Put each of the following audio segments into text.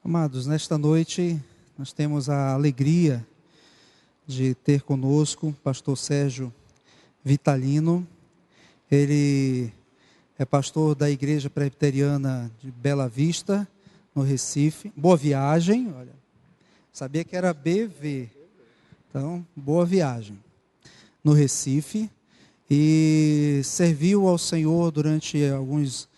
Amados, nesta noite nós temos a alegria de ter conosco o pastor Sérgio Vitalino. Ele é pastor da Igreja Presbiteriana de Bela Vista, no Recife. Boa Viagem, olha, sabia que era BV, então, Boa Viagem, no Recife. E serviu ao Senhor durante alguns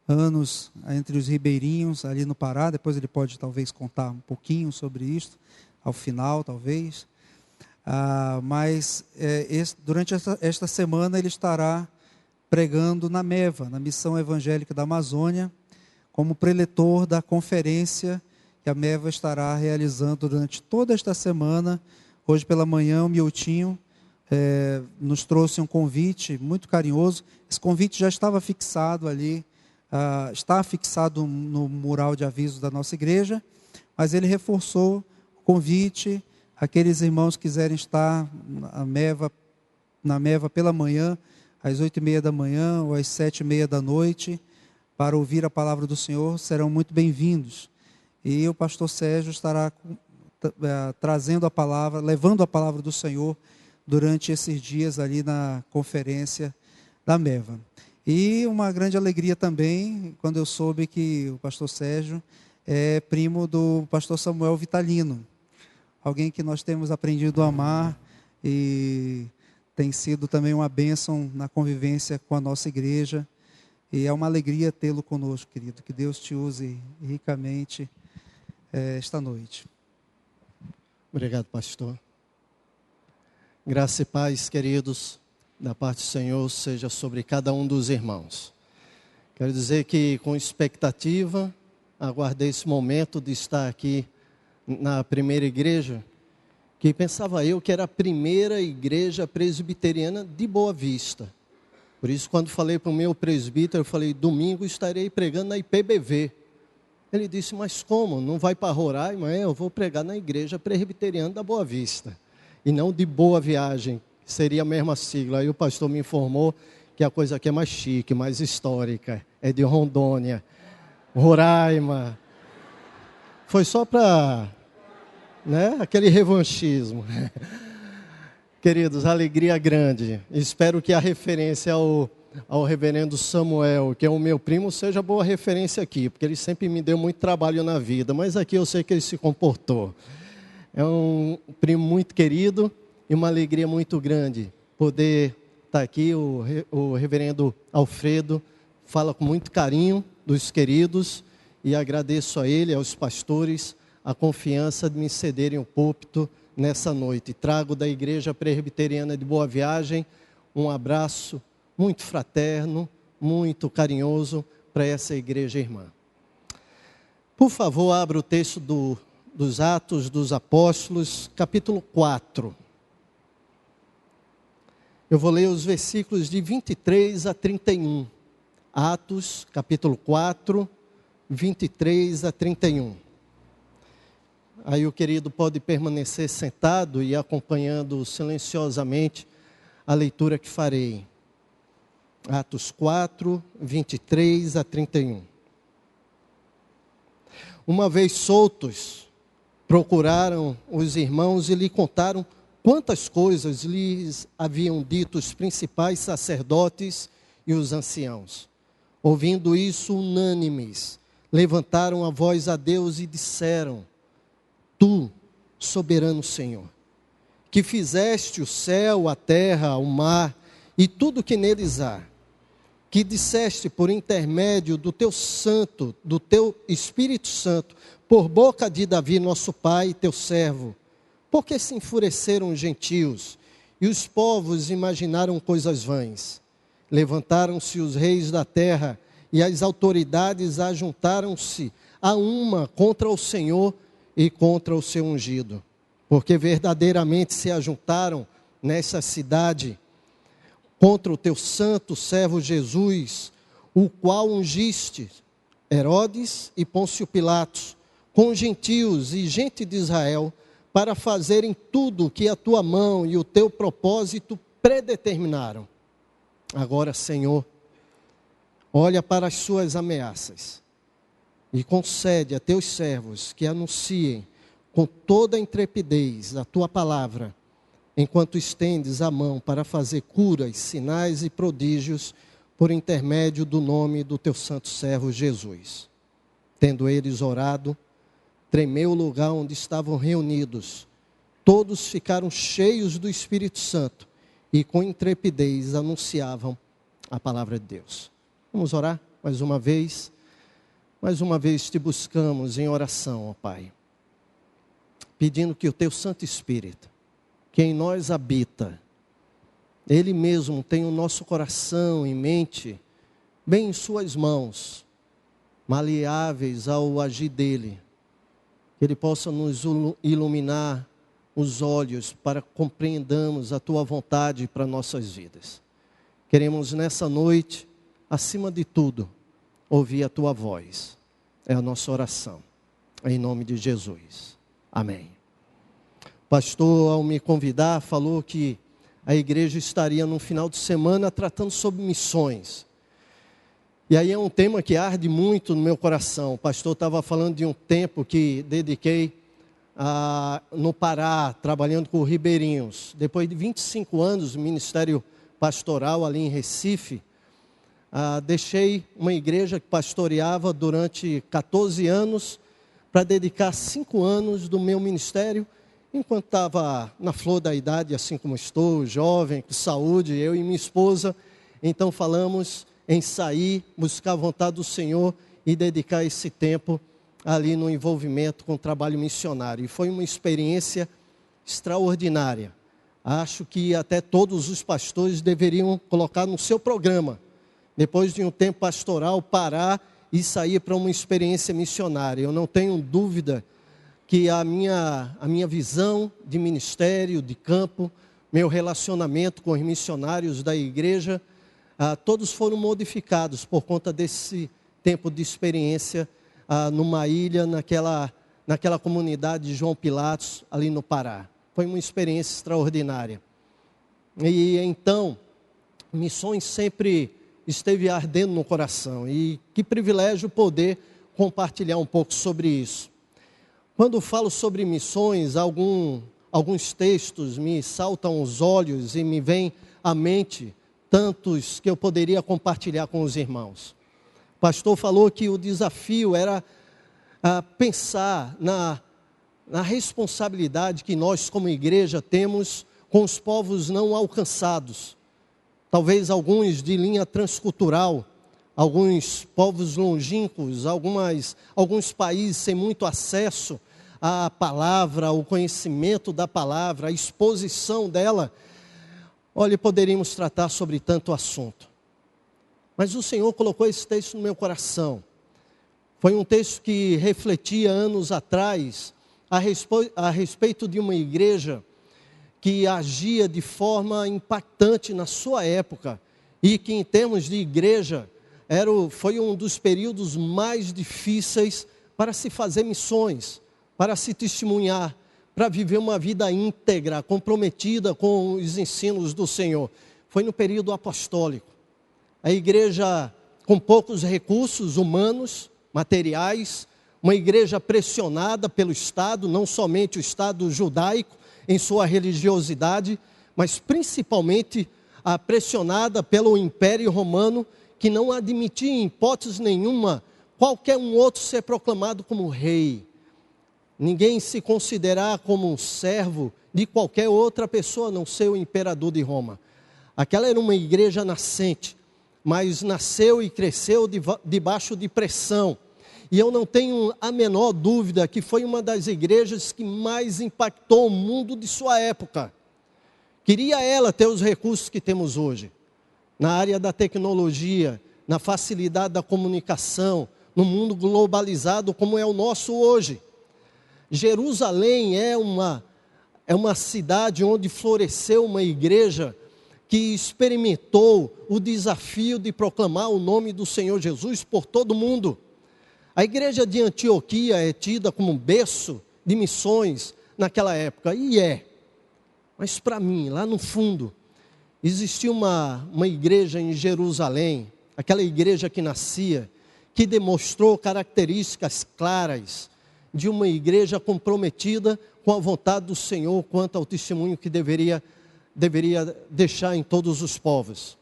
anos entre os ribeirinhos ali no Pará. Depois ele pode talvez contar um pouquinho sobre isso, ao final talvez. Durante esta semana ele estará pregando na MEVA, na Missão Evangélica da Amazônia, como preletor da conferência que a MEVA estará realizando durante toda esta semana. Hoje pela manhã o Miltinho nos trouxe um convite muito carinhoso. Esse convite já estava fixado ali, está fixado no mural de aviso da nossa igreja, mas ele reforçou o convite. Aqueles irmãos que quiserem estar na MEVA pela manhã, às 8h30 da manhã ou às 7h30 da noite, para ouvir a palavra do Senhor, serão muito bem-vindos. E o pastor Sérgio estará trazendo a palavra, levando a palavra do Senhor durante esses dias ali na conferência da MEVA. E uma grande alegria também, quando eu soube que o pastor Sérgio é primo do pastor Samuel Vitalino, alguém que nós temos aprendido a amar e tem sido também uma bênção na convivência com a nossa igreja. E é uma alegria tê-lo conosco, querido. Que Deus te use ricamente esta noite. Obrigado, pastor. Graça e paz, queridos, da parte do Senhor, seja sobre cada um dos irmãos. Quero dizer que, com expectativa, aguardei esse momento de estar aqui na primeira igreja, que pensava eu que era a primeira igreja presbiteriana de Boa Vista. Por isso, quando falei para o meu presbítero, eu falei: domingo estarei pregando na IPBV. Ele disse: mas como? Não vai para Roraima? Eu vou pregar na igreja presbiteriana da Boa Vista, e não de Boa Viagem, que seria a mesma sigla. Aí o pastor me informou que a coisa aqui é mais chique, mais histórica, é de Rondônia, Roraima. Foi só para, aquele revanchismo. Queridos, alegria grande. Espero que a referência ao reverendo Samuel, que é o meu primo, seja boa referência aqui, porque ele sempre me deu muito trabalho na vida, mas aqui eu sei que ele se comportou. É um primo muito querido e uma alegria muito grande poder estar aqui. O reverendo Alfredo fala com muito carinho dos queridos, e agradeço a ele, aos pastores, a confiança de me cederem o púlpito nessa noite. Trago da Igreja Presbiteriana de Boa Viagem um abraço muito fraterno, muito carinhoso para essa igreja irmã. Por favor, abra o texto dos Atos dos Apóstolos, capítulo 4. Eu vou ler os versículos de 23 a 31. Atos, capítulo 4, 23 a 31. Aí o querido pode permanecer sentado e acompanhando silenciosamente a leitura que farei. Atos 4, 23 a 31. Uma vez soltos, procuraram os irmãos e lhe contaram quantas coisas lhes haviam dito os principais sacerdotes e os anciãos. Ouvindo isso, unânimes, levantaram a voz a Deus e disseram: Tu, soberano Senhor, que fizeste o céu, a terra, o mar e tudo que neles há, que disseste por intermédio do teu santo, do teu Espírito Santo, por boca de Davi, nosso pai, teu servo, por que se enfureceram os gentios e os povos imaginaram coisas vãs? Levantaram-se os reis da terra e as autoridades ajuntaram-se a uma contra o Senhor e contra o seu ungido, porque verdadeiramente se ajuntaram nessa cidade contra o teu santo servo Jesus, o qual ungiste Herodes e Pôncio Pilatos, com gentios e gente de Israel, para fazerem tudo o que a tua mão e o teu propósito predeterminaram. Agora, Senhor, olha para as suas ameaças e concede a teus servos que anunciem com toda a intrepidez a tua palavra, enquanto estendes a mão para fazer curas, sinais e prodígios por intermédio do nome do teu santo servo Jesus. Tendo eles orado, tremeu o lugar onde estavam reunidos. Todos ficaram cheios do Espírito Santo e com intrepidez anunciavam a palavra de Deus. Vamos orar mais uma vez. Mais uma vez te buscamos em oração, ó Pai, pedindo que o teu Santo Espírito, que em nós habita, Ele mesmo tem o nosso coração e mente bem em suas mãos, maleáveis ao agir dEle, que Ele possa nos iluminar os olhos para compreendamos a tua vontade para nossas vidas. Queremos nessa noite, acima de tudo, ouvir a tua voz. É a nossa oração. Em nome de Jesus. Amém. O pastor, ao me convidar, falou que a igreja estaria no final de semana tratando sobre missões. E aí é um tema que arde muito no meu coração. O pastor estava falando de um tempo que dediquei no Pará, trabalhando com ribeirinhos. Depois de 25 anos no ministério pastoral ali em Recife, deixei uma igreja que pastoreava durante 14 anos para dedicar 5 anos do meu ministério, enquanto estava na flor da idade, assim como estou, jovem, com saúde, eu e minha esposa. Então falamos em sair, buscar a vontade do Senhor e dedicar esse tempo ali no envolvimento com o trabalho missionário. E foi uma experiência extraordinária. Acho que até todos os pastores deveriam colocar no seu programa, depois de um tempo pastoral, parar e sair para uma experiência missionária. Eu não tenho dúvida que a minha visão de ministério, de campo, meu relacionamento com os missionários da igreja, todos foram modificados por conta desse tempo de experiência numa ilha, naquela comunidade de João Pilatos, ali no Pará. Foi uma experiência extraordinária. E então, missões sempre esteve ardendo no coração. E que privilégio poder compartilhar um pouco sobre isso. Quando falo sobre missões, alguns textos me saltam aos olhos e me vêm à mente tantos que eu poderia compartilhar com os irmãos. O pastor falou que o desafio era pensar na responsabilidade que nós como igreja temos com os povos não alcançados. Talvez alguns de linha transcultural, alguns povos longínquos, alguns países sem muito acesso à palavra, ao conhecimento da palavra, à exposição dela. Olha, poderíamos tratar sobre tanto assunto. Mas o Senhor colocou esse texto no meu coração. Foi um texto que refletia anos atrás a respeito de uma igreja que agia de forma impactante na sua época e que em termos de igreja foi um dos períodos mais difíceis para se fazer missões, para se testemunhar, para viver uma vida íntegra, comprometida com os ensinos do Senhor. Foi no período apostólico. A igreja com poucos recursos humanos, materiais, uma igreja pressionada pelo Estado, não somente o Estado judaico em sua religiosidade, mas principalmente pressionada pelo Império Romano, que não admitia em hipótese nenhuma qualquer um outro ser proclamado como rei. Ninguém se considerar como um servo de qualquer outra pessoa, a não ser o imperador de Roma. Aquela era uma igreja nascente, mas nasceu e cresceu debaixo de pressão. E eu não tenho a menor dúvida que foi uma das igrejas que mais impactou o mundo de sua época. Queria ela ter os recursos que temos hoje, na área da tecnologia, na facilidade da comunicação, no mundo globalizado como é o nosso hoje. Jerusalém é uma cidade onde floresceu uma igreja que experimentou o desafio de proclamar o nome do Senhor Jesus por todo o mundo. A igreja de Antioquia é tida como um berço de missões naquela época, e é. Mas para mim, lá no fundo, existia uma igreja em Jerusalém, aquela igreja que nascia, que demonstrou características claras de uma igreja comprometida com a vontade do Senhor quanto ao testemunho que deveria deixar em todos os povos.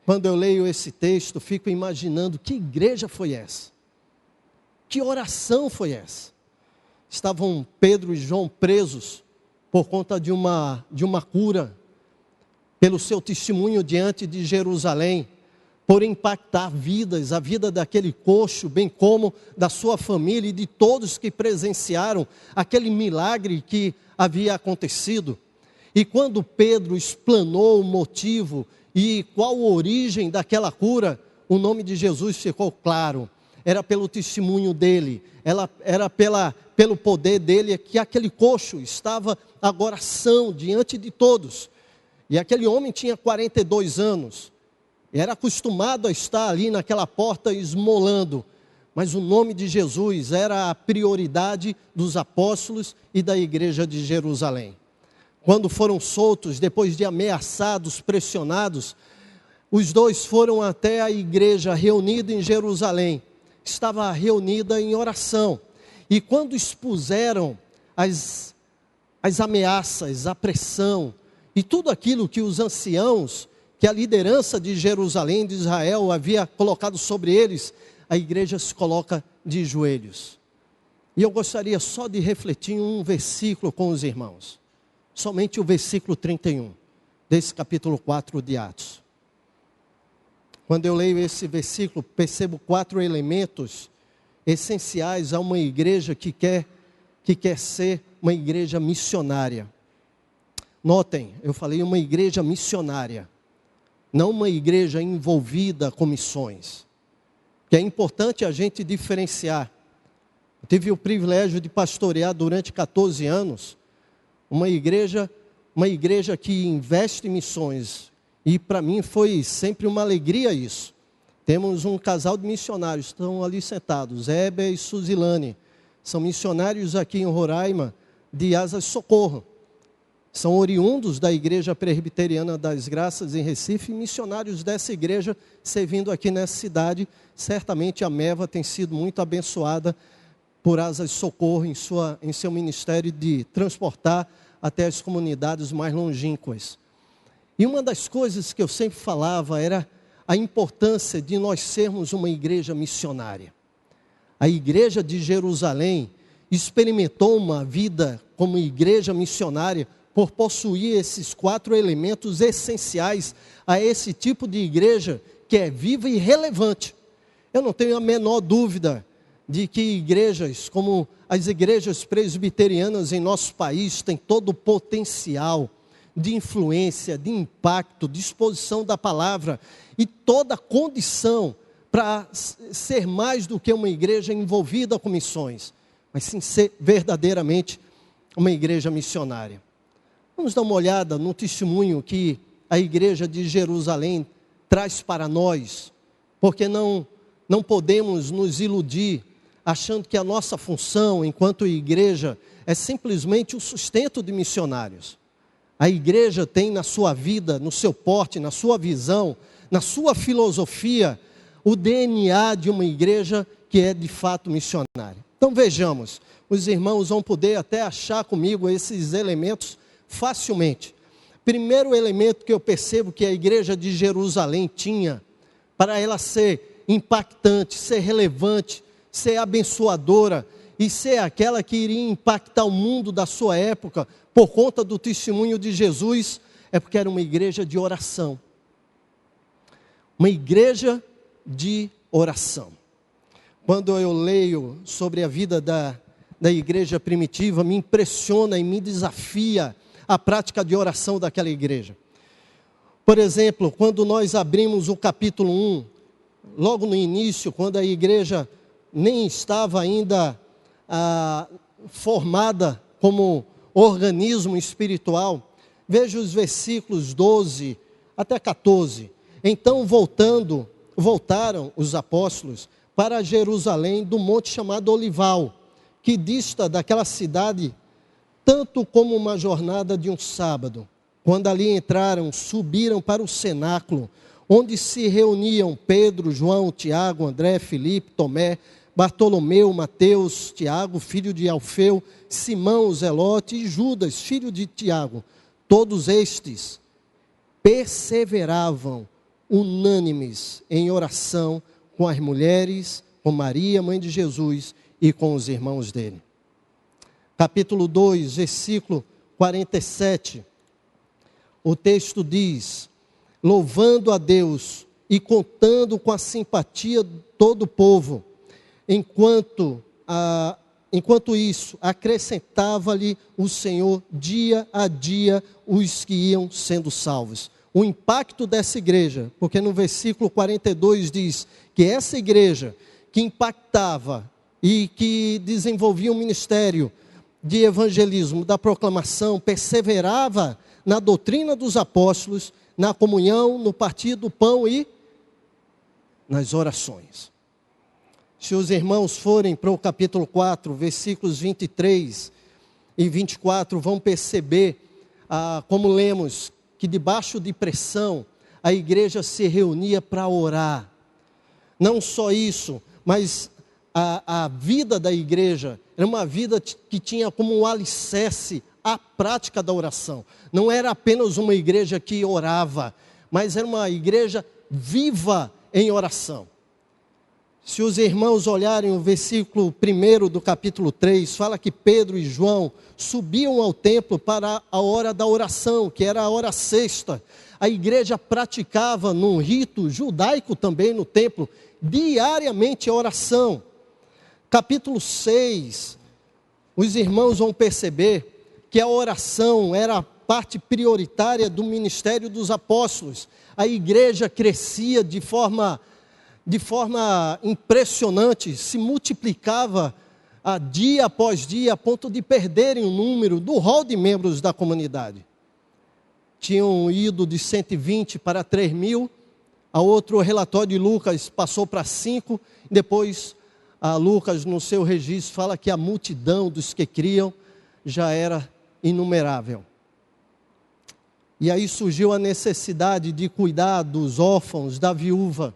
Quando eu leio esse texto, fico imaginando que igreja foi essa? Que oração foi essa? Estavam Pedro e João presos por conta de uma cura, pelo seu testemunho diante de Jerusalém, por impactar vidas, a vida daquele coxo, bem como da sua família e de todos que presenciaram aquele milagre que havia acontecido. E quando Pedro explanou o motivo e qual a origem daquela cura, o nome de Jesus ficou claro. Era pelo testemunho dele, era pelo poder dele, que aquele coxo estava agora são diante de todos. E aquele homem tinha 42 anos, era acostumado a estar ali naquela porta esmolando, mas o nome de Jesus era a prioridade dos apóstolos e da igreja de Jerusalém. Quando foram soltos, depois de ameaçados, pressionados, os dois foram até a igreja reunida em Jerusalém, estava reunida em oração, e quando expuseram as ameaças, a pressão, e tudo aquilo que os anciãos, que a liderança de Jerusalém, de Israel, havia colocado sobre eles, a igreja se coloca de joelhos. E eu gostaria só de refletir em um versículo com os irmãos. Somente o versículo 31, desse capítulo 4 de Atos. Quando eu leio esse versículo, percebo 4 elementos essenciais a uma igreja que quer ser uma igreja missionária. Notem, eu falei uma igreja missionária, não uma igreja envolvida com missões. Que é importante a gente diferenciar. Eu tive o privilégio de pastorear durante 14 anos uma igreja que investe em missões. E para mim foi sempre uma alegria isso. Temos um casal de missionários, estão ali sentados, Heber e Suzilane. São missionários aqui em Roraima, de Asas Socorro. São oriundos da Igreja Presbiteriana das Graças em Recife, e missionários dessa igreja servindo aqui nessa cidade. Certamente a Meva tem sido muito abençoada por Asas Socorro em seu ministério de transportar até as comunidades mais longínquas. E uma das coisas que eu sempre falava era a importância de nós sermos uma igreja missionária. A igreja de Jerusalém experimentou uma vida como igreja missionária por possuir esses 4 elementos essenciais a esse tipo de igreja que é viva e relevante. Eu não tenho a menor dúvida de que igrejas como as igrejas presbiterianas em nosso país têm todo o potencial de influência, de impacto, de exposição da palavra e toda a condição para ser mais do que uma igreja envolvida com missões, mas sim ser verdadeiramente uma igreja missionária. Vamos dar uma olhada no testemunho que a igreja de Jerusalém traz para nós, porque não podemos nos iludir achando que a nossa função enquanto igreja é simplesmente o sustento de missionários. A igreja tem na sua vida, no seu porte, na sua visão, na sua filosofia, o DNA de uma igreja que é de fato missionária. Então vejamos, os irmãos vão poder até achar comigo esses elementos facilmente. Primeiro elemento que eu percebo que a igreja de Jerusalém tinha, para ela ser impactante, ser relevante, ser abençoadora e ser aquela que iria impactar o mundo da sua época por conta do testemunho de Jesus, é porque era uma igreja de oração. Uma igreja de oração. Quando eu leio sobre a vida da igreja primitiva, me impressiona e me desafia a prática de oração daquela igreja. Por exemplo, quando nós abrimos o capítulo 1, logo no início, quando a igreja nem estava ainda formada como organismo espiritual, veja os versículos 12 até 14. Então voltaram os apóstolos para Jerusalém do monte chamado Olival, que dista daquela cidade tanto como uma jornada de um sábado. Quando ali entraram, subiram para o cenáculo, onde se reuniam Pedro, João, Tiago, André, Filipe, Tomé, Bartolomeu, Mateus, Tiago, filho de Alfeu, Simão, Zelote e Judas, filho de Tiago. Todos estes perseveravam unânimes em oração com as mulheres, com Maria, mãe de Jesus, e com os irmãos dele. Capítulo 2, versículo 47. O texto diz: louvando a Deus e contando com a simpatia de todo o povo, enquanto isso, acrescentava-lhe o Senhor dia a dia os que iam sendo salvos. O impacto dessa igreja, porque no versículo 42 diz que essa igreja que impactava e que desenvolvia um ministério de evangelismo, da proclamação, perseverava na doutrina dos apóstolos, na comunhão, no partir do pão e nas orações. Se os irmãos forem para o capítulo 4, versículos 23 e 24, vão perceber, como lemos, que debaixo de pressão, a igreja se reunia para orar. Não só isso, mas a vida da igreja era uma vida que tinha como um alicerce a prática da oração. Não era apenas uma igreja que orava, mas era uma igreja viva em oração. Se os irmãos olharem o versículo 1 do capítulo 3, fala que Pedro e João subiam ao templo para a hora da oração, que era a hora sexta. A igreja praticava num rito judaico também no templo, diariamente a oração. Capítulo 6, os irmãos vão perceber que a oração era a parte prioritária do ministério dos apóstolos. A igreja crescia de forma impressionante, se multiplicava dia após dia, a ponto de perderem o número do rol de membros da comunidade. Tinham ido de 120 para 3.000, a outro relatório de Lucas passou para 5, depois Lucas no seu registro fala que a multidão dos que criam já era inumerável. E aí surgiu a necessidade de cuidar dos órfãos, da viúva.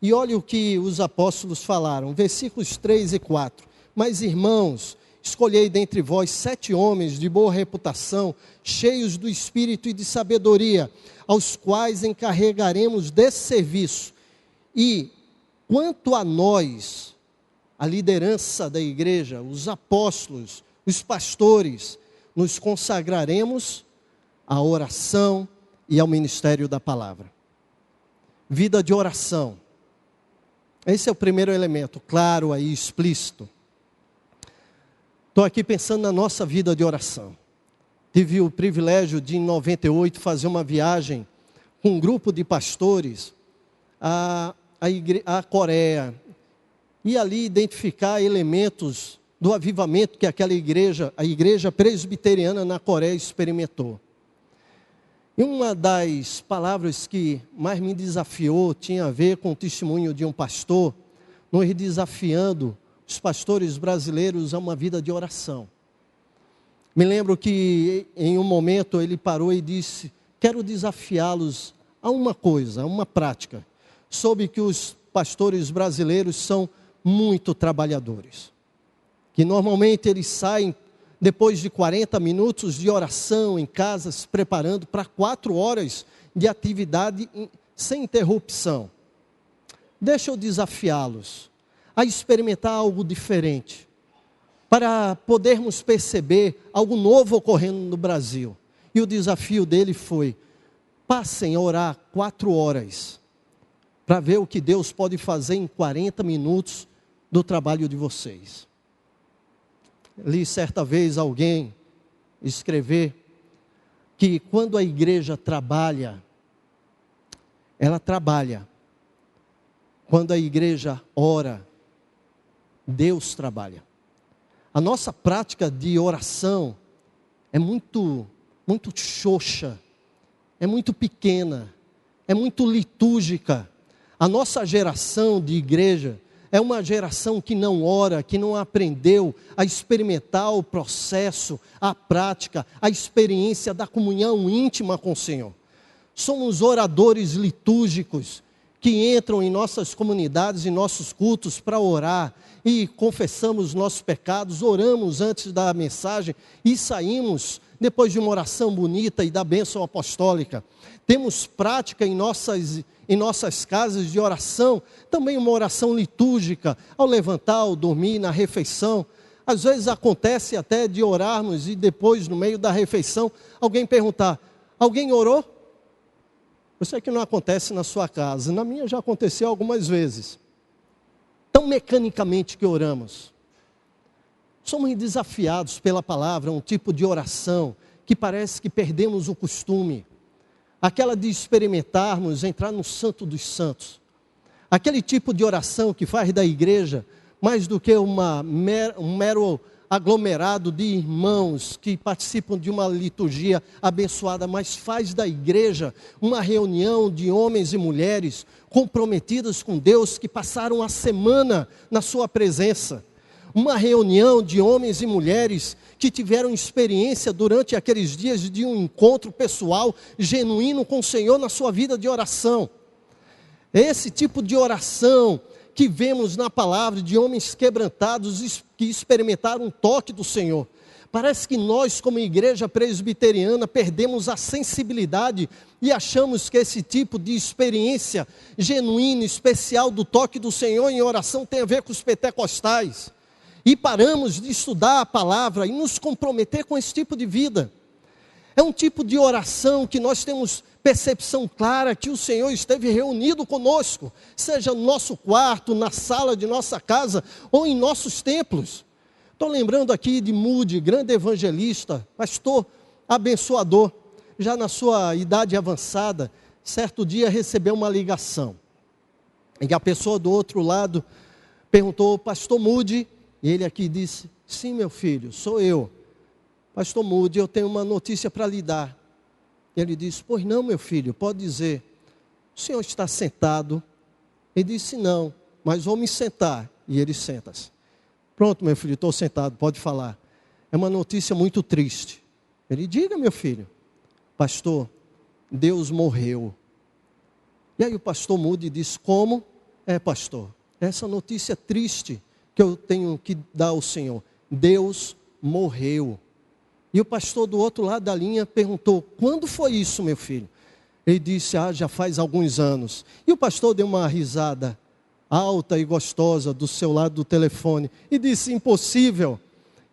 E olha o que os apóstolos falaram, versículos 3 e 4. Mas irmãos, escolhei dentre vós 7 homens de boa reputação, cheios do Espírito e de sabedoria, aos quais encarregaremos desse serviço. E quanto a nós, a liderança da igreja, os apóstolos, os pastores, nos consagraremos à oração e ao ministério da palavra. Vida de oração. Esse é o primeiro elemento, claro aí, explícito. Estou aqui pensando na nossa vida de oração. Tive o privilégio de, em 98, fazer uma viagem com um grupo de pastores à Coreia. E ali identificar elementos do avivamento que aquela igreja, a igreja presbiteriana na Coreia experimentou. E uma das palavras que mais me desafiou tinha a ver com o testemunho de um pastor, nos desafiando os pastores brasileiros a uma vida de oração. Me lembro que em um momento ele parou e disse: quero desafiá-los a uma coisa, a uma prática. Soube que os pastores brasileiros são muito trabalhadores, que normalmente eles saem depois de 40 minutos de oração em casa, se preparando para 4 horas de atividade sem interrupção. Deixa eu desafiá-los a experimentar algo diferente, para podermos perceber algo novo ocorrendo no Brasil. E o desafio dele foi: passem a orar 4 horas, para ver o que Deus pode fazer em 40 minutos do trabalho de vocês. Li certa vez alguém escrever que quando a igreja trabalha, ela trabalha. Quando a igreja ora, Deus trabalha. A nossa prática de oração é muito xoxa, é muito pequena, é muito litúrgica. A nossa geração de igreja é uma geração que não ora, que não aprendeu a experimentar o processo, a prática, a experiência da comunhão íntima com o Senhor. somos oradores litúrgicos que entram em nossas comunidades, em nossos cultos para orar e confessamos nossos pecados, oramos antes da mensagem e saímos depois de uma oração bonita e da bênção apostólica. Temos prática em nossas casas de oração, também uma oração litúrgica, ao levantar, ao dormir, na refeição. Às vezes acontece até de orarmos e depois, no meio da refeição, alguém perguntar: alguém orou? Eu sei que não acontece na sua casa, na minha já aconteceu algumas vezes. Tão mecanicamente que oramos. Somos desafiados pela palavra, um tipo de oração que parece que perdemos o costume. Aquela de experimentarmos entrar no Santo dos Santos. Aquele tipo de oração que faz da igreja mais do que um mero aglomerado de irmãos que participam de uma liturgia abençoada, mas faz da igreja uma reunião de homens e mulheres comprometidos com Deus, que passaram a semana na sua presença. Uma reunião de homens e mulheres que tiveram experiência durante aqueles dias de um encontro pessoal genuíno com o Senhor na sua vida de oração. Esse tipo de oração que vemos na palavra de homens quebrantados que experimentaram um toque do Senhor. Parece que nós, como igreja presbiteriana, perdemos a sensibilidade e achamos que esse tipo de experiência genuína, especial do toque do Senhor em oração tem a ver com os pentecostais. E paramos de estudar a palavra e nos comprometer com esse tipo de vida. É um tipo de oração que nós temos percepção clara que o Senhor esteve reunido conosco, seja no nosso quarto, na sala de nossa casa ou em nossos templos. Estou lembrando aqui de Moody, grande evangelista, pastor abençoador, já na sua idade avançada, certo dia recebeu uma ligação. E a pessoa do outro lado perguntou: pastor Moody, e ele aqui disse: sim, meu filho, sou eu. Pastor Moody, eu tenho uma notícia para lhe dar. Ele disse: pois não, meu filho, pode dizer. O senhor está sentado? Ele disse: não, mas vou me sentar. E ele senta-se. Pronto, meu filho, estou sentado, pode falar. É uma notícia muito triste. Ele: diga, meu filho. Pastor, Deus morreu. E aí o pastor Moody disse: como? Pastor, essa notícia triste que eu tenho que dar ao Senhor. Deus morreu. E o pastor do outro lado da linha perguntou: quando foi isso, meu filho? Ele disse: já faz alguns anos. E o pastor deu uma risada alta e gostosa do seu lado do telefone e disse: impossível.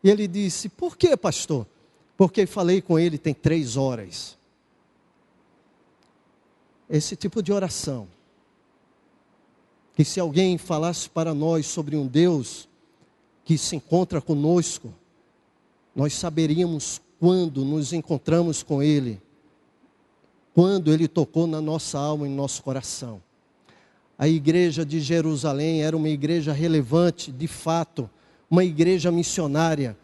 E ele disse: por que, pastor? Porque falei com ele tem 3 horas. Esse tipo de oração, que se alguém falasse para nós sobre um Deus que se encontra conosco, nós saberíamos quando nos encontramos com Ele, quando Ele tocou na nossa alma e no nosso coração. A igreja de Jerusalém era uma igreja relevante, de fato, uma igreja missionária,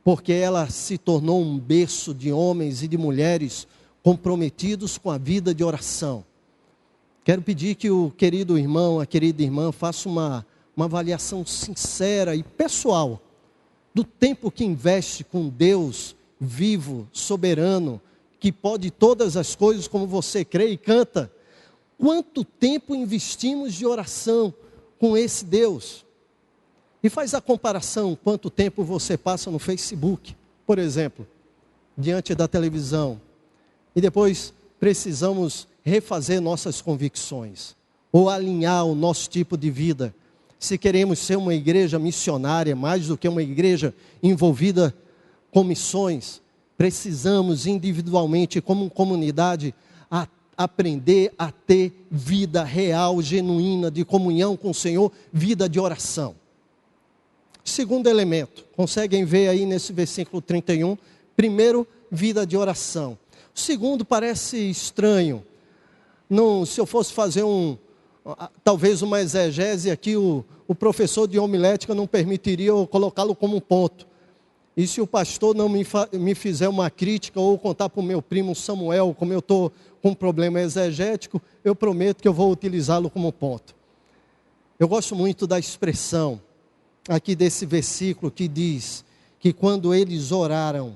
porque ela se tornou um berço de homens e de mulheres comprometidos com a vida de oração. Quero pedir que o querido irmão, a querida irmã, faça uma avaliação sincera e pessoal do tempo que investe com Deus vivo, soberano, que pode todas as coisas, como você crê e canta. Quanto tempo investimos de oração com esse Deus? E faz a comparação, quanto tempo você passa no Facebook, por exemplo, diante da televisão. E depois precisamos refazer nossas convicções, ou alinhar o nosso tipo de vida. Se queremos ser uma igreja missionária, mais do que uma igreja envolvida com missões, precisamos individualmente, como comunidade, aprender a ter vida real, genuína, de comunhão com o Senhor, vida de oração. Segundo elemento, conseguem ver aí nesse versículo 31, primeiro, vida de oração. O segundo parece estranho. Não, se eu fosse fazer talvez uma exegese aqui, o professor de homilética não permitiria eu colocá-lo como um ponto. E se o pastor não me fizer uma crítica ou contar para o meu primo Samuel, como eu estou com um problema exegético, eu prometo que eu vou utilizá-lo como ponto. Eu gosto muito da expressão aqui desse versículo que diz que quando eles oraram,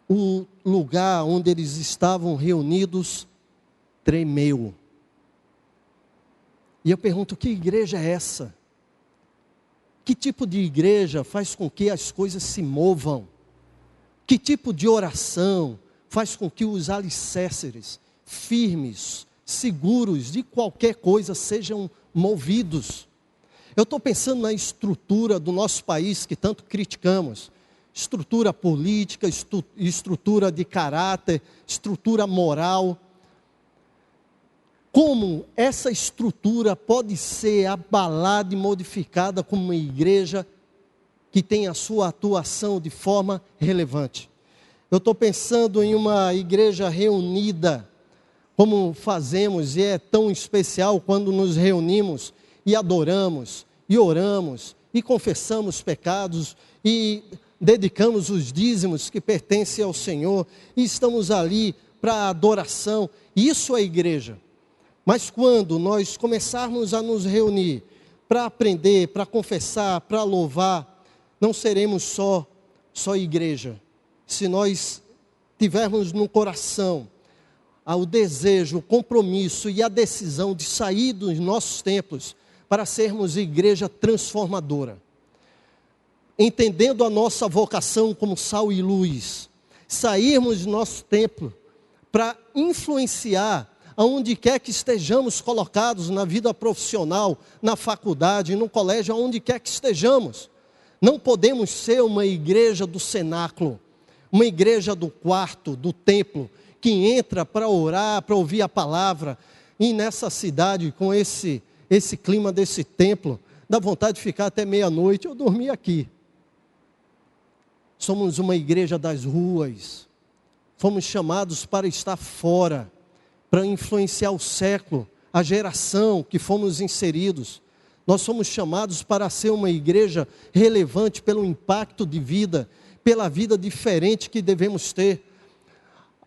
o lugar onde eles estavam reunidos tremeu. E eu pergunto, que igreja é essa? Que tipo de igreja faz com que as coisas se movam? Que tipo de oração faz com que os alicerces firmes, seguros de qualquer coisa sejam movidos? Eu estou pensando na estrutura do nosso país que tanto criticamos. Estrutura política, estrutura de caráter, estrutura moral. Como essa estrutura pode ser abalada e modificada como uma igreja que tem a sua atuação de forma relevante? Eu estou pensando em uma igreja reunida, como fazemos, e é tão especial quando nos reunimos e adoramos, e oramos, e confessamos pecados, e dedicamos os dízimos que pertencem ao Senhor, e estamos ali para adoração. Isso é igreja. Mas quando nós começarmos a nos reunir para aprender, para confessar, para louvar, não seremos só igreja. Se nós tivermos no coração o desejo, o compromisso e a decisão de sair dos nossos templos para sermos igreja transformadora, entendendo a nossa vocação como sal e luz, sairmos do nosso templo para influenciar aonde quer que estejamos colocados na vida profissional, na faculdade, no colégio, aonde quer que estejamos. Não podemos ser uma igreja do cenáculo, uma igreja do quarto, do templo, que entra para orar, para ouvir a palavra. E nessa cidade, com esse clima desse templo, dá vontade de ficar até meia-noite. Eu dormi aqui. Somos uma igreja das ruas. Fomos chamados para estar fora, para influenciar o século, a geração que fomos inseridos. Nós somos chamados para ser uma igreja relevante pelo impacto de vida, pela vida diferente que devemos ter.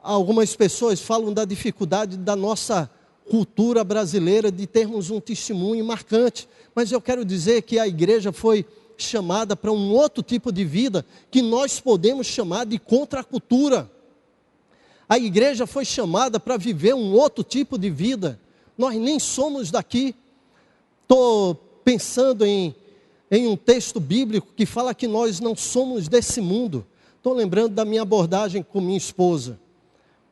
Algumas pessoas falam da dificuldade da nossa cultura brasileira de termos um testemunho marcante, mas eu quero dizer que a igreja foi chamada para um outro tipo de vida, que nós podemos chamar de contracultura. A igreja foi chamada para viver um outro tipo de vida. Nós nem somos daqui. Estou pensando em um texto bíblico que fala que nós não somos desse mundo. Estou lembrando da minha abordagem com minha esposa.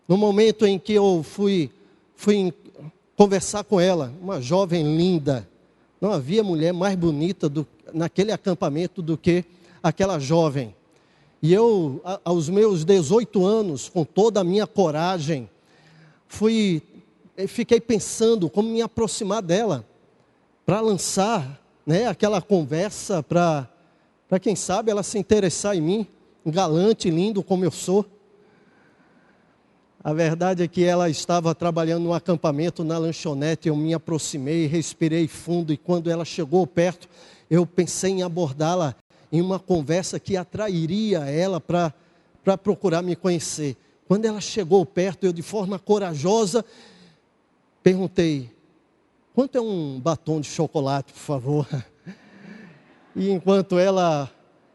No momento em que eu fui conversar com ela, uma jovem linda. Não havia mulher mais bonita naquele acampamento do que aquela jovem. E eu, aos meus 18 anos, com toda a minha coragem, fiquei pensando como me aproximar dela, para lançar, aquela conversa, para quem sabe ela se interessar em mim, galante, lindo como eu sou. A verdade é que ela estava trabalhando no acampamento, na lanchonete. Eu me aproximei, respirei fundo, e quando ela chegou perto, eu pensei em abordá-la em uma conversa que atrairia ela para procurar me conhecer. Quando ela chegou perto, eu de forma corajosa perguntei: quanto é um batom de chocolate, por favor? E enquanto ela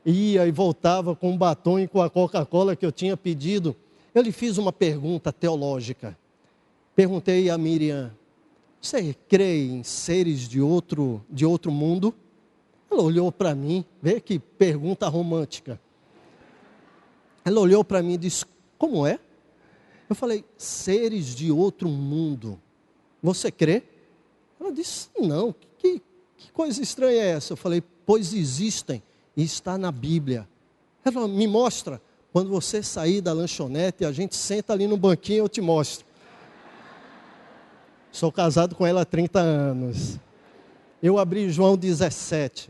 ia e voltava com o batom e com a Coca-Cola que eu tinha pedido, eu lhe fiz uma pergunta teológica. Perguntei a Miriam: você crê em seres de outro mundo? Ela olhou para mim, vê que pergunta romântica. Ela olhou para mim e disse: como é? Eu falei: seres de outro mundo. Você crê? Ela disse: não, que coisa estranha é essa? Eu falei: pois existem, e está na Bíblia. Ela falou: me mostra. Quando você sair da lanchonete, a gente senta ali no banquinho e eu te mostro. Sou casado com ela há 30 anos. Eu abri João 17.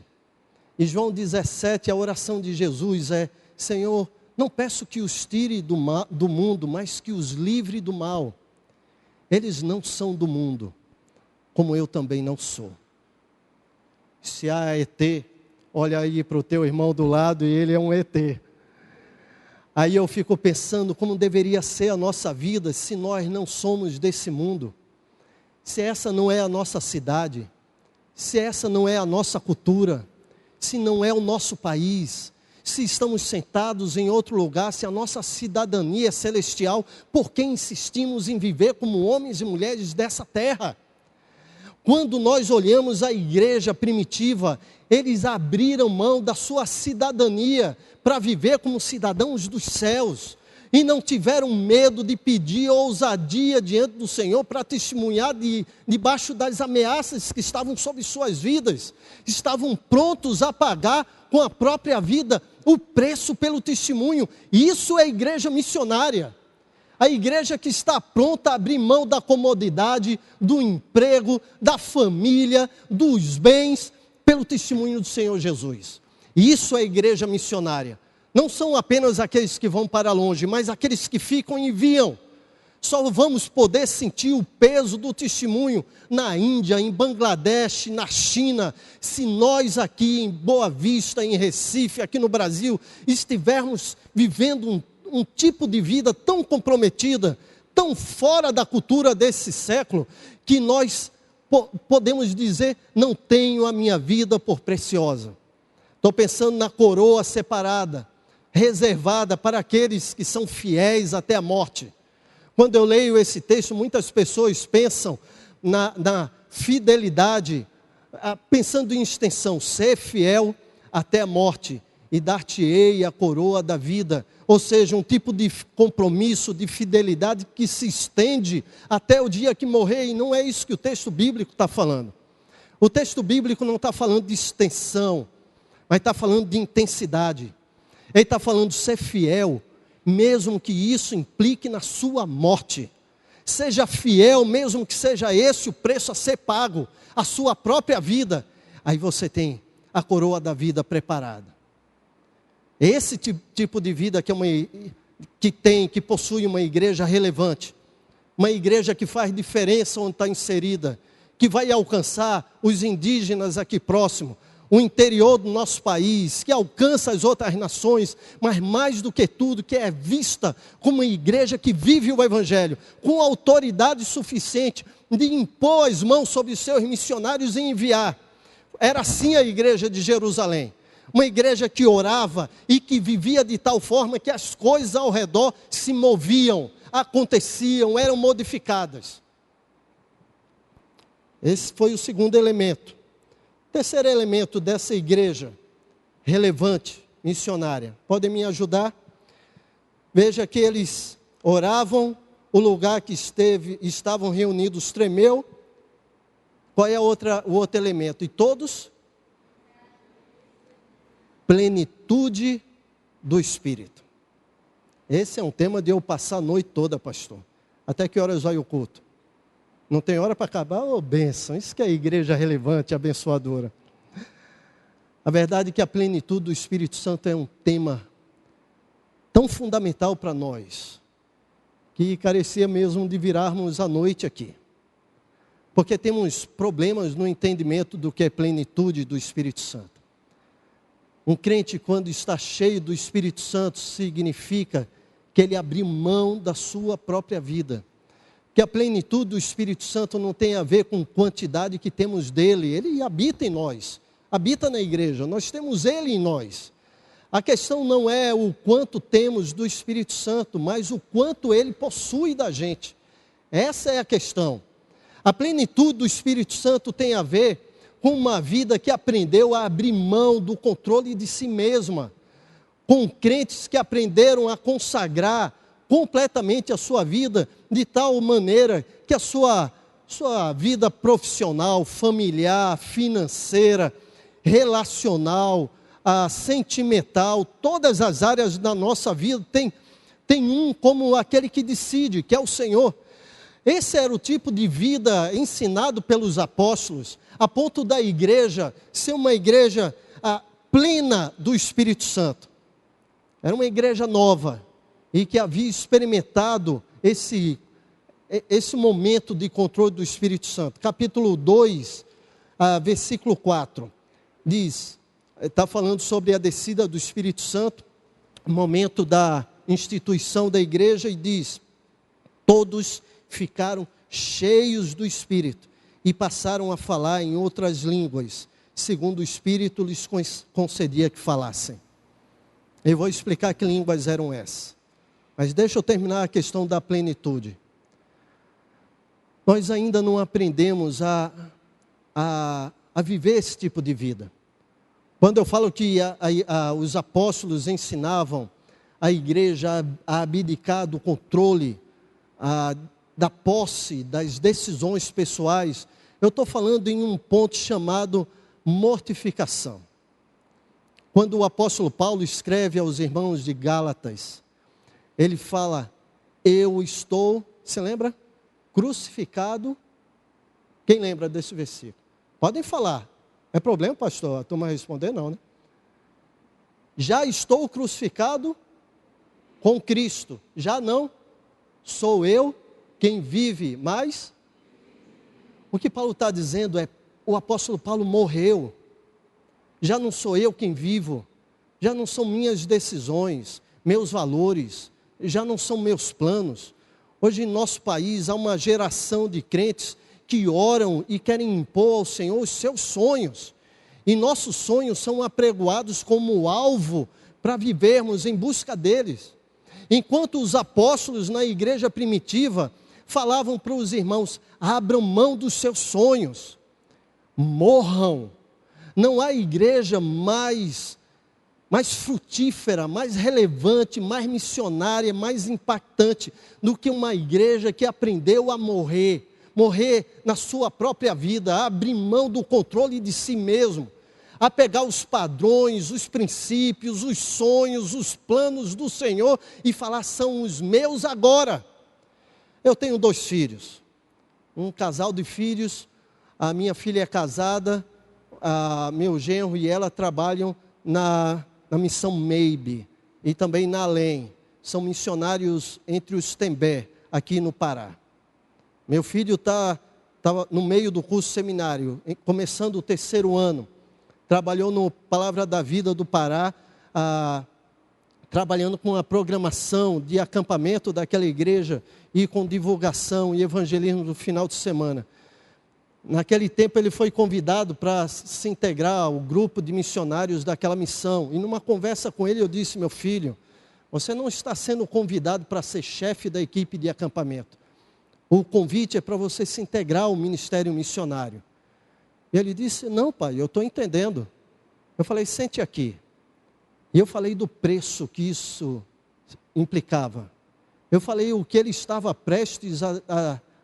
E João 17, a oração de Jesus é: Senhor, não peço que os tire do mundo, mas que os livre do mal. Eles não são do mundo, como eu também não sou. Se há ET, olha aí para o teu irmão do lado e ele é um ET. Aí eu fico pensando como deveria ser a nossa vida se nós não somos desse mundo. Se essa não é a nossa cidade, se essa não é a nossa cultura, se não é o nosso país, se estamos sentados em outro lugar, se a nossa cidadania é celestial, por que insistimos em viver como homens e mulheres dessa terra? Quando nós olhamos a igreja primitiva, eles abriram mão da sua cidadania para viver como cidadãos dos céus. E não tiveram medo de pedir ousadia diante do Senhor para testemunhar debaixo das ameaças que estavam sobre suas vidas. Estavam prontos a pagar com a própria vida o preço pelo testemunho. Isso é a igreja missionária. A igreja que está pronta a abrir mão da comodidade, do emprego, da família, dos bens, pelo testemunho do Senhor Jesus. Isso é a igreja missionária. Não são apenas aqueles que vão para longe, mas aqueles que ficam e enviam. Só vamos poder sentir o peso do testemunho na Índia, em Bangladesh, na China, se nós aqui em Boa Vista, em Recife, aqui no Brasil, estivermos vivendo um tipo de vida tão comprometida, tão fora da cultura desse século, que nós podemos dizer, não tenho a minha vida por preciosa. Estou pensando na coroa separada, reservada para aqueles que são fiéis até a morte. Quando eu leio esse texto, muitas pessoas pensam na fidelidade, pensando em extensão, ser fiel até a morte, e dar-te-ei a coroa da vida, ou seja, um tipo de compromisso, de fidelidade que se estende até o dia que morrer, e não é isso que o texto bíblico está falando. O texto bíblico não está falando de extensão, mas está falando de intensidade. Ele está falando de ser fiel, mesmo que isso implique na sua morte. Seja fiel, mesmo que seja esse o preço a ser pago, a sua própria vida. Aí você tem a coroa da vida preparada. Esse tipo de vida que possui uma igreja relevante, uma igreja que faz diferença onde está inserida, que vai alcançar os indígenas aqui próximo, o interior do nosso país, que alcança as outras nações, mas mais do que tudo, que é vista como uma igreja que vive o Evangelho, com autoridade suficiente de impor as mãos sobre os seus missionários e enviar. Era assim a igreja de Jerusalém. Uma igreja que orava e que vivia de tal forma que as coisas ao redor se moviam, aconteciam, eram modificadas. Esse foi o segundo elemento. Terceiro elemento dessa igreja relevante, missionária. Podem me ajudar? Veja que eles oravam, o lugar que estavam reunidos tremeu. Qual é o outro elemento? E todos? Plenitude do Espírito. Esse é um tema de eu passar a noite toda, pastor. Até que horas vai o culto? Não tem hora para acabar? Ô, bênção, isso que é a igreja relevante, abençoadora. A verdade é que a plenitude do Espírito Santo é um tema tão fundamental para nós, que carecia mesmo de virarmos a noite aqui. Porque temos problemas no entendimento do que é plenitude do Espírito Santo. Um crente, quando está cheio do Espírito Santo, significa que ele abriu mão da sua própria vida. Que a plenitude do Espírito Santo não tem a ver com quantidade que temos dele. Ele habita em nós, habita na igreja, nós temos ele em nós. A questão não é o quanto temos do Espírito Santo, mas o quanto ele possui da gente. Essa é a questão. A plenitude do Espírito Santo tem a ver com uma vida que aprendeu a abrir mão do controle de si mesma, com crentes que aprenderam a consagrar completamente a sua vida, de tal maneira que a sua vida profissional, familiar, financeira, relacional, sentimental, todas as áreas da nossa vida tem um como aquele que decide, que é o Senhor. Esse era o tipo de vida ensinado pelos apóstolos, a ponto da igreja ser uma igreja plena do Espírito Santo. Era uma igreja nova e que havia experimentado esse momento de controle do Espírito Santo. Capítulo 2, versículo 4, está falando sobre a descida do Espírito Santo, momento da instituição da igreja, e diz: todos ficaram cheios do Espírito e passaram a falar em outras línguas, segundo o Espírito lhes concedia que falassem. Eu vou explicar que línguas eram essas. Mas deixa eu terminar a questão da plenitude. Nós ainda não aprendemos a viver esse tipo de vida. Quando eu falo que os apóstolos ensinavam a igreja a abdicar do controle, da posse, das decisões pessoais, eu estou falando em um ponto chamado mortificação. Quando o apóstolo Paulo escreve aos irmãos de Gálatas, ele fala, eu estou, você lembra? Crucificado. Quem lembra desse versículo? Podem falar. É problema, pastor? A turma responder não, né? Já estou crucificado com Cristo. Já não sou eu quem vive, mas o que Paulo está dizendo é, o apóstolo Paulo morreu. Já não sou eu quem vivo. Já não são minhas decisões, meus valores. Já não são meus planos. Hoje em nosso país há uma geração de crentes que oram e querem impor ao Senhor os seus sonhos. E nossos sonhos são apregoados como alvo para vivermos em busca deles. Enquanto os apóstolos na igreja primitiva falavam para os irmãos, abram mão dos seus sonhos, morram. Não há igreja mais frutífera, mais relevante, mais missionária, mais impactante do que uma igreja que aprendeu a morrer na sua própria vida, a abrir mão do controle de si mesmo, a pegar os padrões, os princípios, os sonhos, os planos do Senhor e falar, são os meus agora. Eu tenho 2 filhos, um casal de filhos, a minha filha é casada, meu genro e ela trabalham na missão Maybe e também na Além, são missionários entre os Tembé, aqui no Pará. Meu filho está no meio do curso seminário, começando o 3º ano, trabalhou no Palavra da Vida do Pará, trabalhando com a programação de acampamento daquela igreja e com divulgação e evangelismo no final de semana. Naquele tempo ele foi convidado para se integrar ao grupo de missionários daquela missão. E numa conversa com ele eu disse, meu filho, você não está sendo convidado para ser chefe da equipe de acampamento. O convite é para você se integrar ao ministério missionário. E ele disse, não pai, eu estou entendendo. Eu falei, sente aqui. E eu falei do preço que isso implicava. Eu falei o que ele estava prestes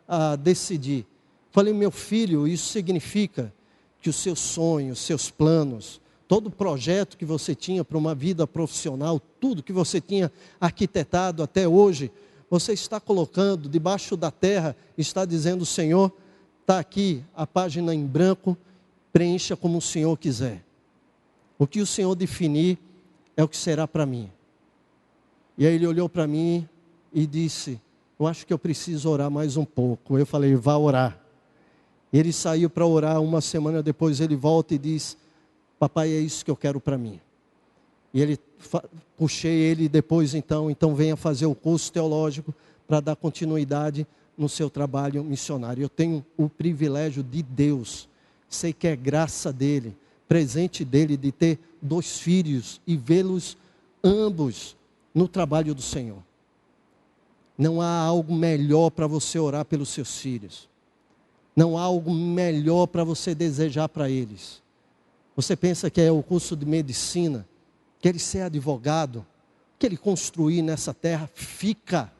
a decidir. Falei, meu filho, isso significa que os seus sonhos, seus planos, todo o projeto que você tinha para uma vida profissional, tudo que você tinha arquitetado até hoje, você está colocando debaixo da terra, está dizendo, Senhor, está aqui a página em branco, preencha como o Senhor quiser. O que o Senhor definir é o que será para mim. E aí ele olhou para mim e disse, eu acho que eu preciso orar mais um pouco. Eu falei, vá orar. Ele saiu para orar, uma semana depois ele volta e diz, papai, é isso que eu quero para mim. E puxei ele depois, então venha fazer o curso teológico para dar continuidade no seu trabalho missionário. Eu tenho o privilégio de Deus, sei que é graça dele, presente dele de ter 2 filhos e vê-los ambos no trabalho do Senhor. Não há algo melhor para você orar pelos seus filhos. Não há algo melhor para você desejar para eles. Você pensa que é o curso de medicina, que ele ser advogado, que ele construir nessa terra, fica.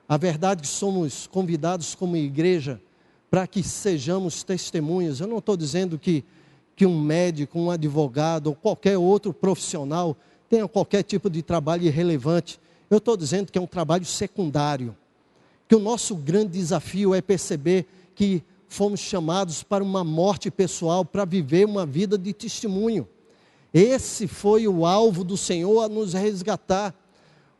A verdade é que somos convidados como igreja para que sejamos testemunhas. Eu não estou dizendo que um médico, um advogado ou qualquer outro profissional tenha qualquer tipo de trabalho irrelevante. Eu estou dizendo que é um trabalho secundário. Que o nosso grande desafio é perceber que fomos chamados para uma morte pessoal, para viver uma vida de testemunho. Esse foi o alvo do Senhor a nos resgatar.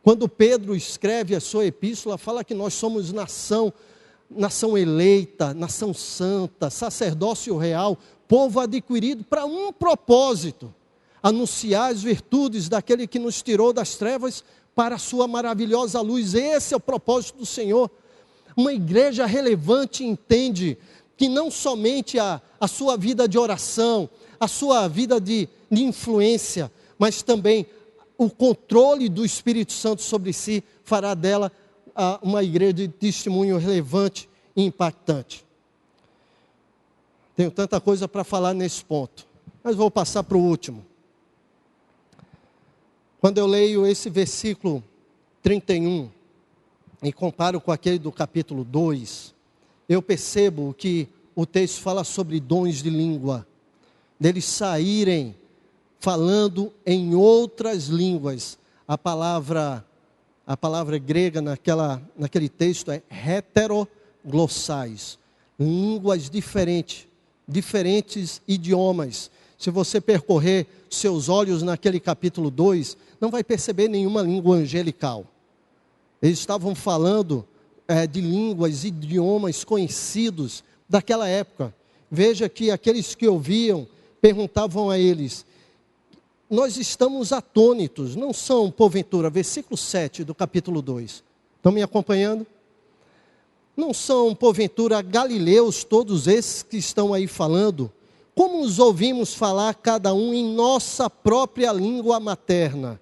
Quando Pedro escreve a sua epístola, fala que nós somos nação eleita, nação santa, sacerdócio real, povo adquirido para um propósito, anunciar as virtudes daquele que nos tirou das trevas para a sua maravilhosa luz. Esse é o propósito do Senhor. Uma igreja relevante entende que não somente a sua vida de oração, a sua vida de influência, mas também o controle do Espírito Santo sobre si fará dela uma igreja de testemunho relevante e impactante. Tenho tanta coisa para falar nesse ponto, mas vou passar para o último. Quando eu leio esse versículo 31 e comparo com aquele do capítulo 2, eu percebo que o texto fala sobre dons de língua, deles saírem falando em outras línguas. A palavra grega naquele texto é heteroglossais, línguas diferentes idiomas. Se você percorrer seus olhos naquele capítulo 2, não vai perceber nenhuma língua angelical. Eles estavam falando de línguas e idiomas conhecidos daquela época. Veja que aqueles que ouviam perguntavam a eles: nós estamos atônitos, não são, porventura, versículo 7 do capítulo 2. Estão me acompanhando? Não são, porventura, galileus todos esses que estão aí falando? Como os ouvimos falar cada um em nossa própria língua materna?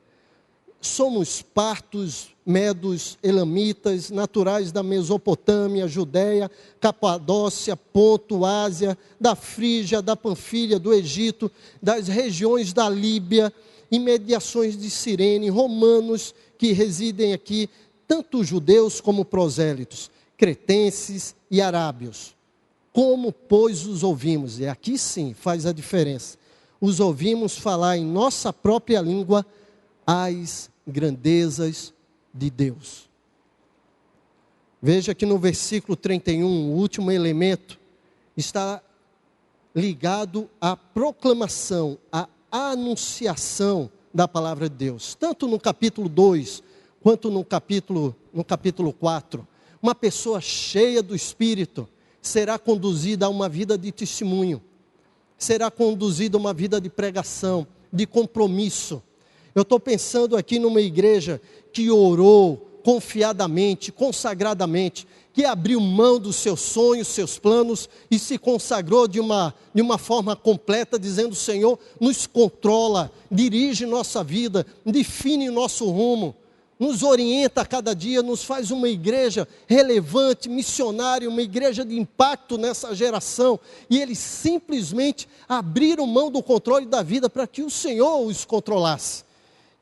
Somos partos, medos, elamitas, naturais da Mesopotâmia, Judéia, Capadócia, Ponto, Ásia, da Frígia, da Panfilha, do Egito, das regiões da Líbia, imediações de Cirene, romanos que residem aqui, tanto judeus como prosélitos, cretenses e arábios. Como, pois, os ouvimos? E aqui sim faz a diferença. Os ouvimos falar em nossa própria língua as grandezas de Deus. Veja que no versículo 31, o último elemento está ligado à proclamação, à anunciação da palavra de Deus. Tanto no capítulo 2, quanto no capítulo 4. Uma pessoa cheia do Espírito será conduzida a uma vida de testemunho, será conduzida a uma vida de pregação, de compromisso. Eu estou pensando aqui numa igreja que orou confiadamente, consagradamente, que abriu mão dos seus sonhos, seus planos e se consagrou de uma forma completa, dizendo: Senhor, nos controla, dirige nossa vida, define nosso rumo, nos orienta a cada dia, nos faz uma igreja relevante, missionária, uma igreja de impacto nessa geração. E eles simplesmente abriram mão do controle da vida para que o Senhor os controlasse.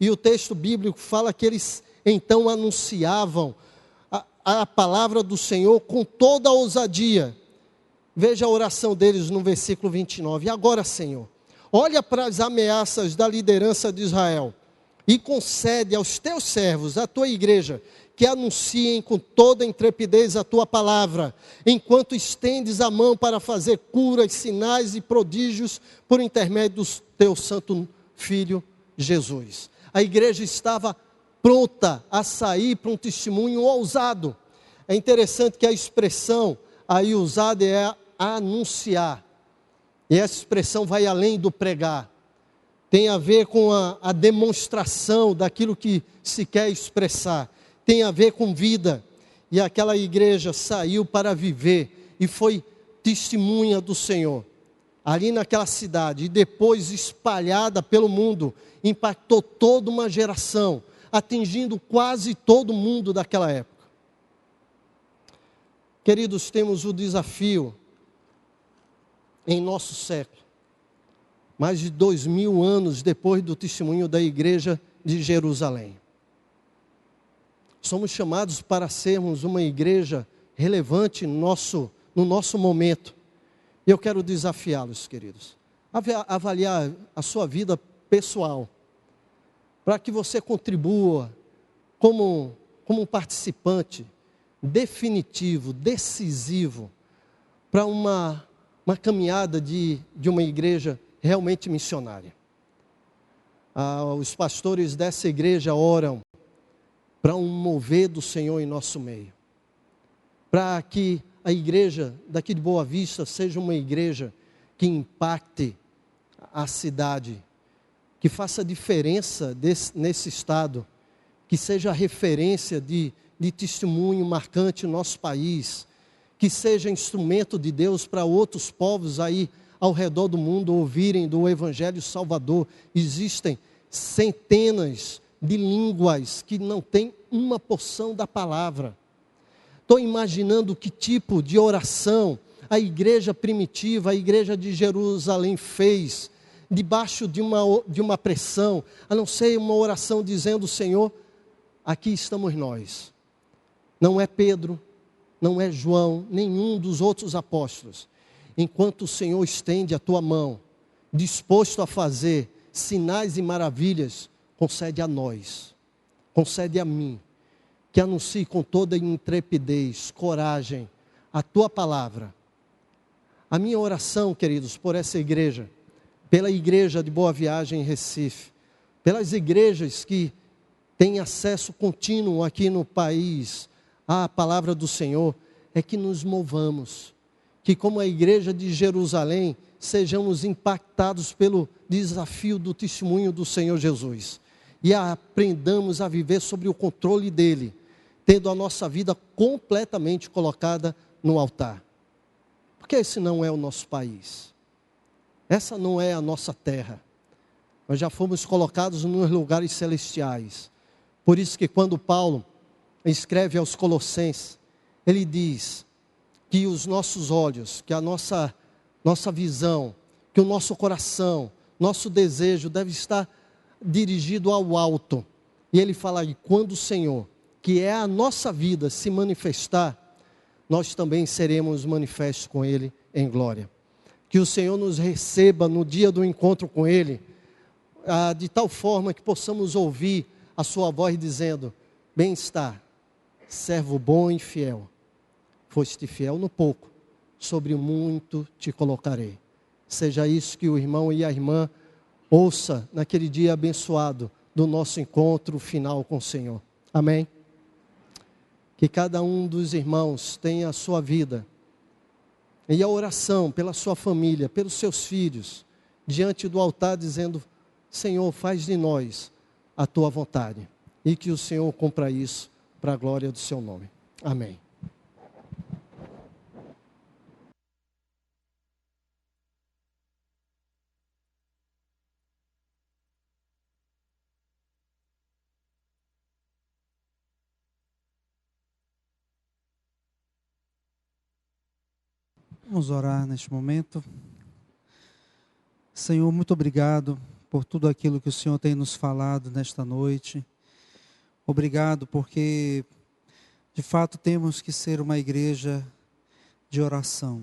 E o texto bíblico fala que eles então anunciavam a palavra do Senhor com toda a ousadia. Veja a oração deles no versículo 29. E agora, Senhor, olha para as ameaças da liderança de Israel e concede aos teus servos, à tua igreja, que anunciem com toda intrepidez a tua palavra, enquanto estendes a mão para fazer curas, sinais e prodígios por intermédio do teu santo Filho Jesus. A igreja estava pronta a sair para um testemunho ousado. É interessante que a expressão aí usada é anunciar. E essa expressão vai além do pregar. Tem a ver com a demonstração daquilo que se quer expressar. Tem a ver com vida. E aquela igreja saiu para viver e foi testemunha do Senhor. Ali naquela cidade, e depois espalhada pelo mundo, impactou toda uma geração, atingindo quase todo mundo daquela época. Queridos, temos o desafio em nosso século, mais de 2000 anos depois do testemunho da igreja de Jerusalém. Somos chamados para sermos uma igreja relevante no nosso momento. E eu quero desafiá-los, queridos, a avaliar a sua vida pessoal, para que você contribua como um participante definitivo, decisivo, para uma caminhada de uma igreja realmente missionária. Os pastores dessa igreja oram para um mover do Senhor em nosso meio, para que a igreja daqui de Boa Vista seja uma igreja que impacte a cidade, que faça diferença nesse estado, que seja referência de testemunho marcante no nosso país, que seja instrumento de Deus para outros povos aí ao redor do mundo ouvirem do Evangelho Salvador. Existem centenas de línguas que não têm uma porção da palavra. Estou imaginando que tipo de oração a igreja primitiva, a igreja de Jerusalém fez, debaixo de uma pressão, a não ser uma oração dizendo: Senhor, aqui estamos nós. Não é Pedro, não é João, nenhum dos outros apóstolos. Enquanto o Senhor estende a tua mão, disposto a fazer sinais e maravilhas, concede a nós, concede a mim, que anuncie com toda intrepidez, coragem, a tua palavra. A minha oração, queridos, por essa igreja, pela igreja de Boa Viagem em Recife, pelas igrejas que têm acesso contínuo aqui no país à palavra do Senhor, é que nos movamos, que como a igreja de Jerusalém, sejamos impactados pelo desafio do testemunho do Senhor Jesus, e aprendamos a viver sobre o controle dele, tendo a nossa vida completamente colocada no altar. Porque esse não é o nosso país, essa não é a nossa terra, nós já fomos colocados nos lugares celestiais. Por isso que quando Paulo escreve aos Colossenses, ele diz que os nossos olhos, que a nossa visão, que o nosso coração, nosso desejo deve estar dirigido ao alto. E ele fala aí, quando o Senhor, que é a nossa vida, se manifestar, nós também seremos manifestos com Ele em glória. Que o Senhor nos receba no dia do encontro com Ele, de tal forma que possamos ouvir a sua voz dizendo: bem está, servo bom e fiel, foste fiel no pouco, sobre o muito te colocarei. Seja isso que o irmão e a irmã ouça naquele dia abençoado do nosso encontro final com o Senhor. Amém? Que cada um dos irmãos tenha a sua vida e a oração pela sua família, pelos seus filhos, diante do altar dizendo: Senhor, faz de nós a tua vontade, e que o Senhor cumpra isso para a glória do seu nome. Amém. Vamos orar neste momento. Senhor, muito obrigado por tudo aquilo que o Senhor tem nos falado nesta noite. Obrigado porque, de fato, temos que ser uma igreja de oração.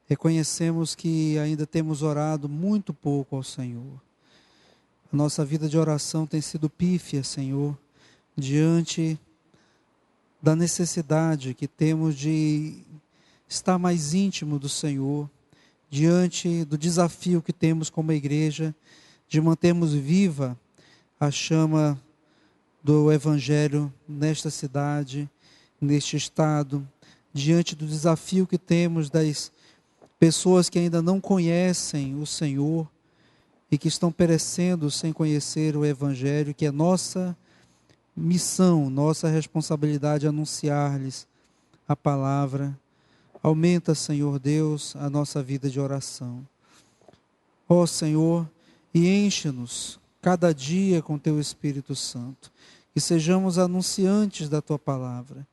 Reconhecemos que ainda temos orado muito pouco ao Senhor. A nossa vida de oração tem sido pífia, Senhor, diante da necessidade que temos de estar mais íntimo do Senhor, diante do desafio que temos como igreja, de mantermos viva a chama do Evangelho nesta cidade, neste estado, diante do desafio que temos das pessoas que ainda não conhecem o Senhor e que estão perecendo sem conhecer o Evangelho, que é nossa missão, nossa responsabilidade anunciar-lhes a palavra. Aumenta, Senhor Deus, a nossa vida de oração. Ó Senhor, e enche-nos cada dia com Teu Espírito Santo. Que sejamos anunciantes da Tua palavra.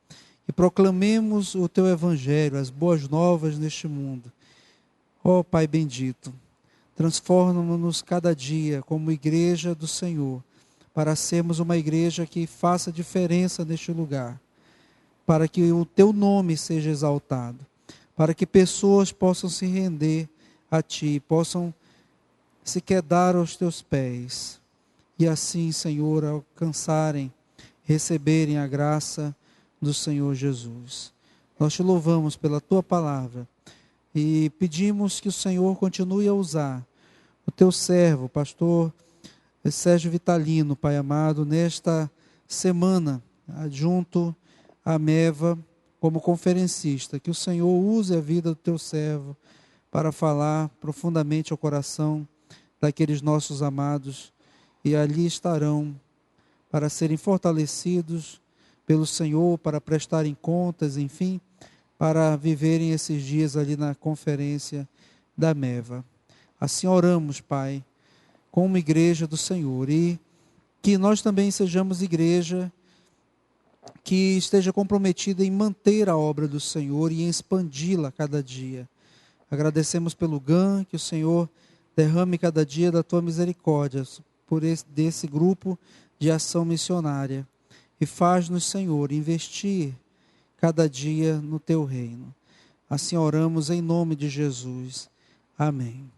Que proclamemos o Teu Evangelho, as boas novas neste mundo. Ó Pai bendito, transforma-nos cada dia como igreja do Senhor, para sermos uma igreja que faça diferença neste lugar. Para que o Teu nome seja exaltado. Para que pessoas possam se render a Ti, possam se quedar aos Teus pés. E assim, Senhor, alcançarem, receberem a graça do Senhor Jesus. Nós Te louvamos pela Tua palavra e pedimos que o Senhor continue a usar o Teu servo, pastor Sérgio Vitalino, Pai amado, nesta semana, junto à Meva, como conferencista, que o Senhor use a vida do Teu servo para falar profundamente ao coração daqueles nossos amados, e ali estarão para serem fortalecidos pelo Senhor, para prestarem contas, enfim, para viverem esses dias ali na conferência da Meva. Assim oramos, Pai, como igreja do Senhor, e que nós também sejamos igreja que esteja comprometida em manter a obra do Senhor e em expandi-la cada dia. Agradecemos pelo GAM, que o Senhor derrame cada dia da tua misericórdia desse grupo de ação missionária. E faz-nos, Senhor, investir cada dia no teu reino. Assim oramos em nome de Jesus. Amém.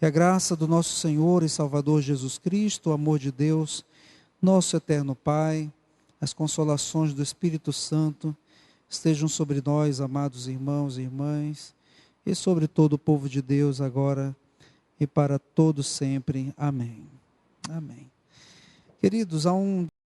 E a graça do nosso Senhor e Salvador Jesus Cristo, o amor de Deus, nosso eterno Pai, as consolações do Espírito Santo estejam sobre nós, amados irmãos e irmãs, e sobre todo o povo de Deus agora e para todo sempre. Amém. Amém. Queridos, há um